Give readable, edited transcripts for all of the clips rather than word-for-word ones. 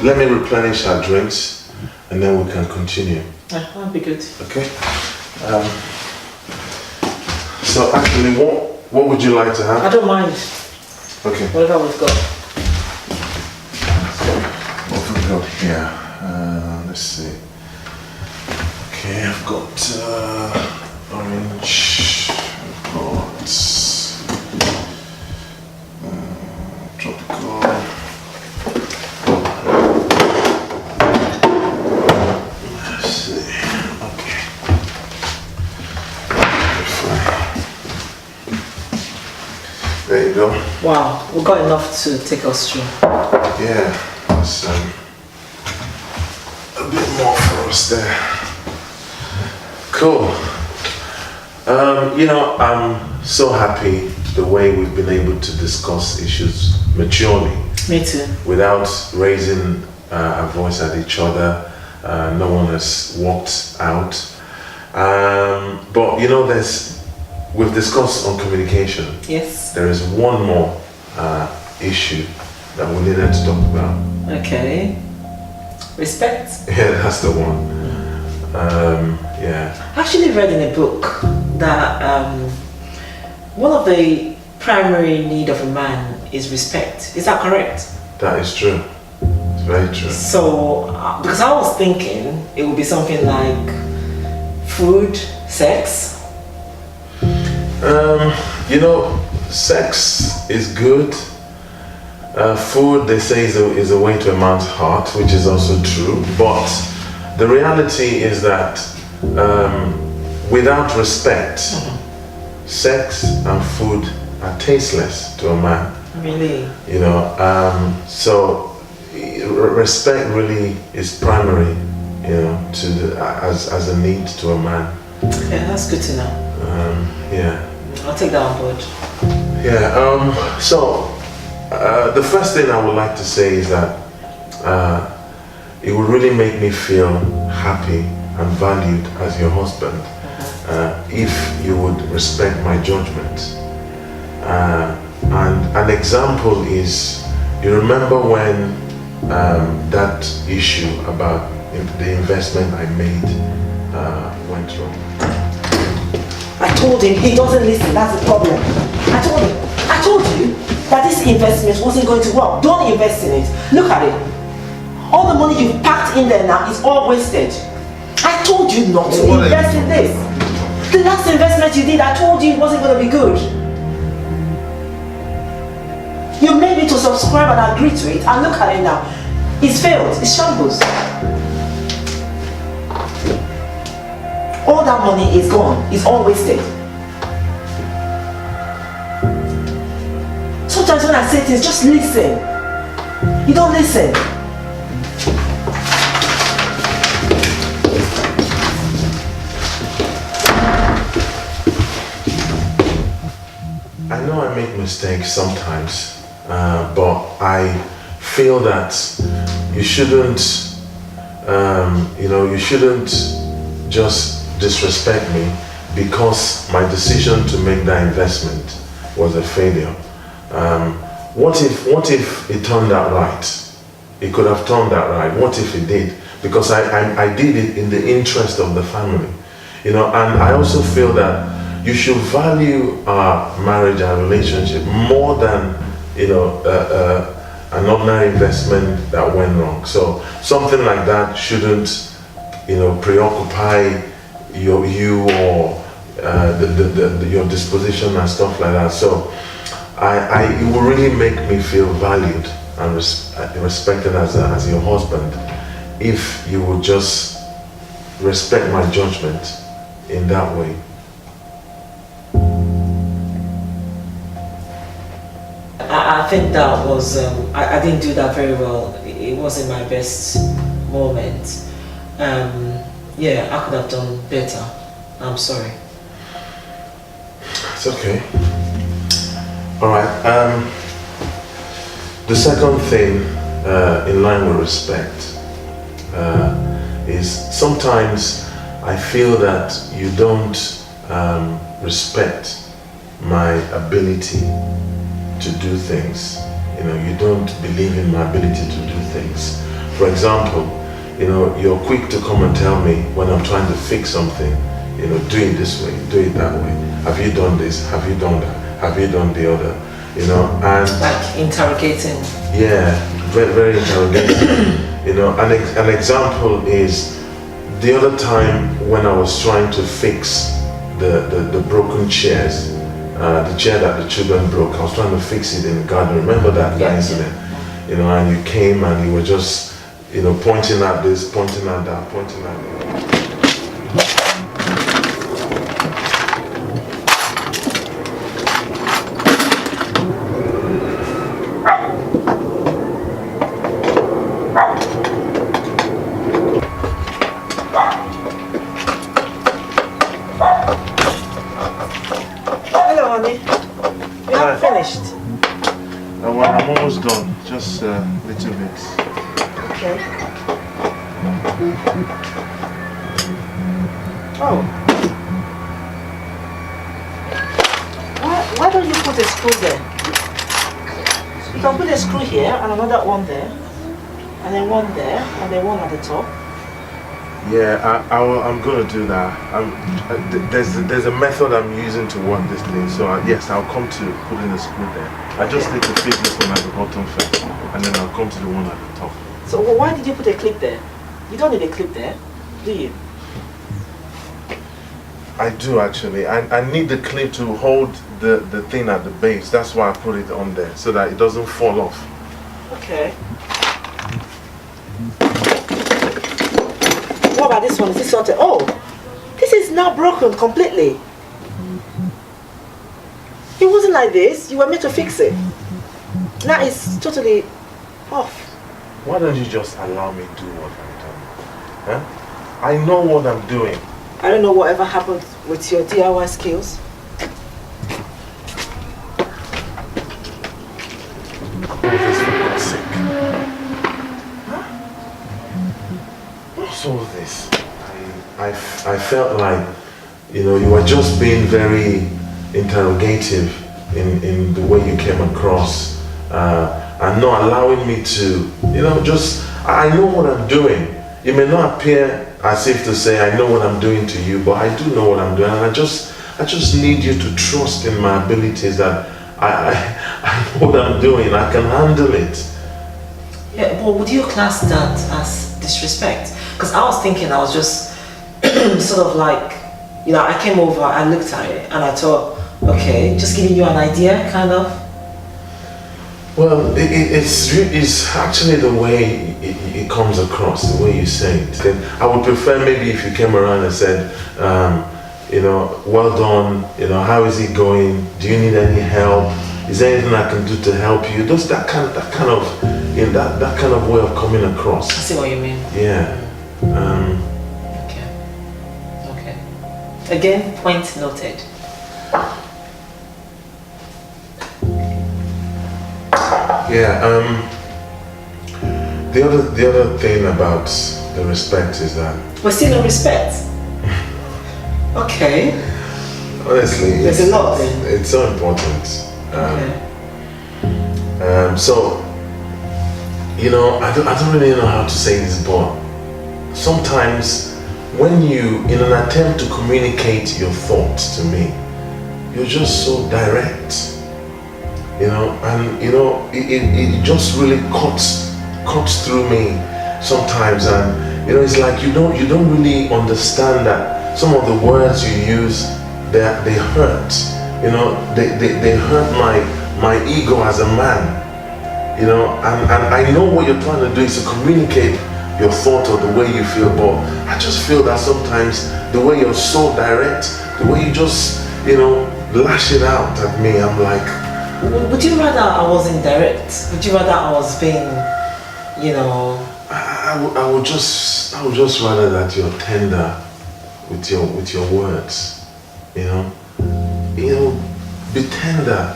let me replenish our drinks and then we can continue. That'll be good. Okay. So actually, what would you like to have? I don't mind. Okay. Whatever we've got. What have we got here? Let's see. Okay, I've got orange. I've got tropical. Let's see. Okay. There you go. Wow, we've got enough to take us through. Yeah, that's a bit more for us there. Cool. I'm so happy the way we've been able to discuss issues maturely. Me too. Without raising our voice at each other. No one has walked out. But we've discussed on communication. Yes. There is one more issue that we needed to talk about. Okay. Respect. Yeah, that's the one. Yeah. I actually read in a book that one of the primary need of a man is respect. Is that correct? That is true. It's very true. So, because I was thinking it would be something like food, sex. Sex is good. Food, they say, is a way to a man's heart, which is also true. But the reality is that without respect, sex and food are tasteless to a man. Really? So respect really is primary, as a need to a man. Yeah, that's good to know. Yeah. I'll take that on board. Yeah. The first thing I would like to say is that it would really make me feel happy and valued as your husband if you would respect my judgment. And an example is, you remember when that issue about the investment I made went wrong? I told him, he doesn't listen, that's the problem. I told you that this investment wasn't going to work. Don't invest in it. Look at it. All the money you've packed in there now is all wasted. I told you not to invest in this. The last investment you did, I told you it wasn't going to be good. You made me to subscribe and agree to it, and look at it now. It's failed, it's shambles. All that money is gone, it's all wasted. Sometimes when I say things, just listen. You don't listen. I know I make mistakes sometimes, but I feel that you shouldn't just disrespect me because my decision to make that investment was a failure. What if it turned out right? It could have turned out right. What if it did? Because I did it in the interest of the family, and I also feel that you should value our marriage and relationship more than an ordinary investment that went wrong. So something like that shouldn't preoccupy you or your disposition and stuff like that. So it will really make me feel valued and respected as your husband if you would just respect my judgment in that way. I think that was, I didn't do that very well. It wasn't my best moment. Yeah, I could have done better. I'm sorry. It's okay. Alright, the second thing in line with respect is sometimes I feel that you don't respect my ability to do things. You don't believe in my ability to do things. For example, you're quick to come and tell me when I'm trying to fix something, do it this way, do it that way. Have you done this? Have you done that? Have you done the other? And like interrogating. Yeah, very, very interrogating. An example is the other time when I was trying to fix the broken chairs, the chair that the children broke. I was trying to fix it in the garden. Remember that incident? And you came and you were just, pointing at this, pointing at that, pointing at that. I'm almost done, just a little bit. Okay. Oh. Why don't you put a screw there? You can put a screw here and another one there, and then one there, and then one at the top. Yeah, I'm going to do that. There's a method I'm using to work this thing, so yes, I'll come to putting the screw there. I just need to fix this one at the bottom first, and then I'll come to the one at the top. So why did you put a clip there? You don't need a clip there, do you? I do actually. I need the clip to hold the thing at the base. That's why I put it on there, so that it doesn't fall off. Okay. What about this one? Is this sorted? Oh, this is now broken completely. It wasn't like this. You were meant to fix it. Now it's totally off. Why don't you just allow me to do what I'm doing? Huh? I know what I'm doing. I don't know whatever happened with your DIY skills. Oh, this for God's sake. Huh? What's all this? I felt like, you were just being very interrogative in the way you came across, and not allowing me to, I know what I'm doing. It may not appear as if to say I know what I'm doing to you, but I do know what I'm doing, and I just need you to trust in my abilities that I know what I'm doing. I can handle it. Yeah, but would you class that as disrespect? Because I was thinking, I was just sort of like, I came over, I looked at it, and I thought, okay, just giving you an idea, kind of. Well, it's actually the way it comes across, the way you say it. Then I would prefer maybe if you came around and said, well done, how is it going? Do you need any help? Is there anything I can do to help you? Just that kind of way of coming across. I see what you mean. Yeah. Okay. Again, point noted. Yeah, the other thing about the respect is that we're still in respect. Okay. Honestly, there's a lot then. It's so important. So I don't really know how to say this, but sometimes when you, in an attempt to communicate your thoughts to me, you're just so direct. It just really cuts through me sometimes, and it's like you don't really understand that some of the words you use, they hurt. They hurt my ego as a man. And I know what you're trying to do is to communicate your thought or the way you feel, but I just feel that sometimes the way you're so direct, the way you just lash it out at me, I'm like, would you rather I was indirect? Would you rather I was being, I would just rather that you're tender with your words, be tender.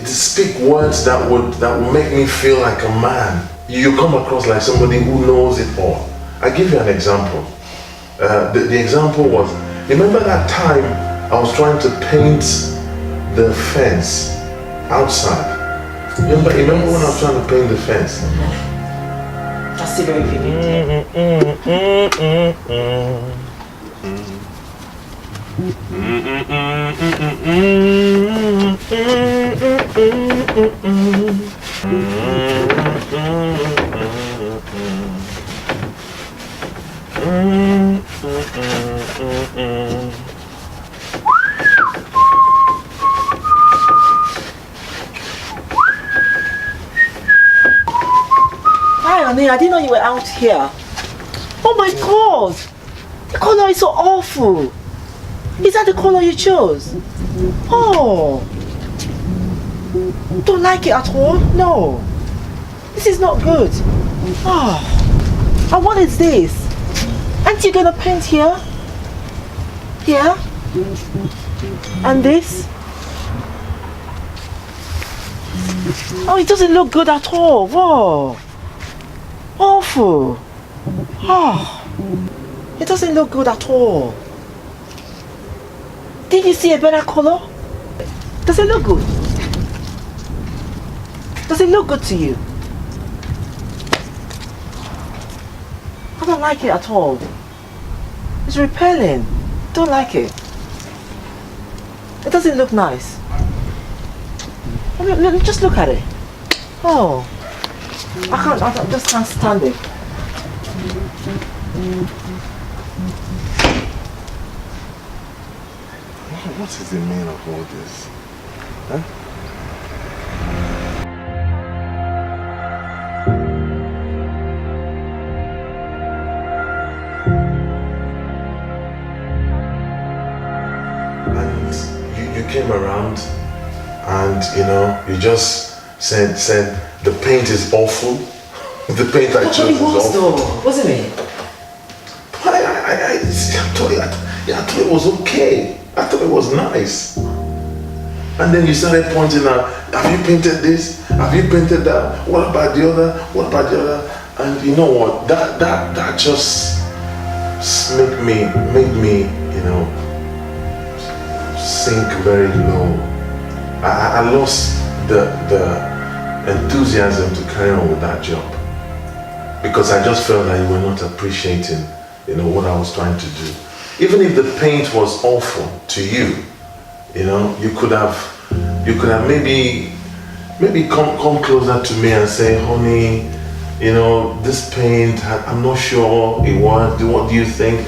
Speak words that would make me feel like a man. You come across like somebody who knows it all. I give you an example. The example was, remember that time I was trying to paint the fence outside. Remember when I was trying to paint the fence? That's still very vivid. Hi, honey, I didn't know you were out here. Oh my God! The color is so awful. Is that the color you chose? Oh! Don't like it at all? No. This is not good. Oh. And what is this? Aren't you gonna paint here? Here? And this? Oh, it doesn't look good at all. Whoa. Awful. Oh. It doesn't look good at all. Did you see a better color? Does it look good? Does it look good to you? I don't like it at all. It's repelling. Don't like it. It doesn't look nice. Just look at it. Oh. I just can't stand it. What is the meaning of all this? Huh? And you came around and you just said the paint is awful. The paint I chose is awful. Though, wasn't it? I thought it was okay. I thought it was nice. And then you started pointing out, have you painted this? Have you painted that? What about the other? What about the other? And you know what? That just made me, sink very low. I lost the enthusiasm to carry on with that job. Because I just felt that you were not appreciating, what I was trying to do. Even if the paint was awful to you, you could have maybe come closer to me and say, honey, this paint, I'm not sure it worked. What do you think?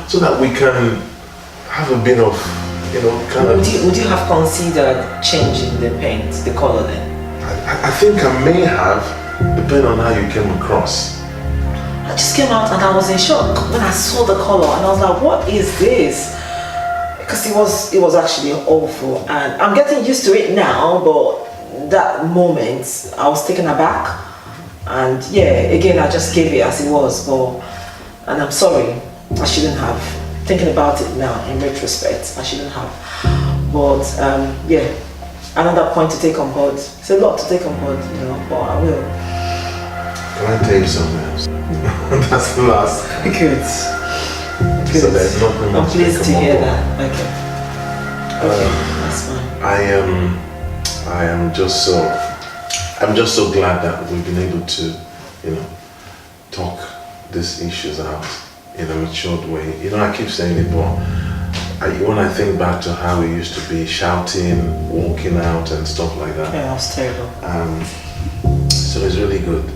So that we can have a bit of, kind of. Would you have considered changing the paint, the color then? I think I may have, depending on how you came across. I just came out and I was in shock when I saw the color and I was like, what is this? Because it was actually awful, and I'm getting used to it now, but that moment I was taken aback, and yeah, again I just gave it as it was, and I'm sorry, I shouldn't have. Thinking about it now in retrospect, I shouldn't have. But yeah, another point to take on board. It's a lot to take on board, but I will. Can I tell you something else? That's the last. Good. So there's nothing much. I'm pleased to hear that. Okay, that's fine. I'm just so glad that we've been able to, talk these issues out in a matured way. I keep saying it, but when I think back to how we used to be shouting, walking out and stuff like that. Yeah, that was terrible. So it's really good.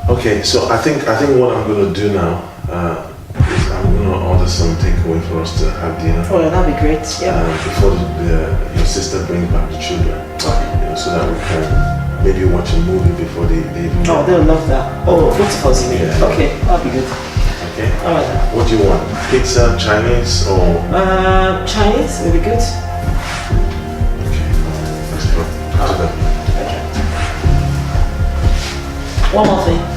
Okay, so I think what I'm going to do now is I'm going to order some takeaway for us to have dinner. Oh, yeah, that'd be great. Yeah. Before your sister brings back the children, so that we can maybe watch a movie before they even. Oh, they'll love that. Oh, both of us, you mean? Yeah. Okay, that'd be good. Okay. All right then. What do you want? Pizza, Chinese, or? Chinese will be good. Okay. Let's go. Okay. One more thing.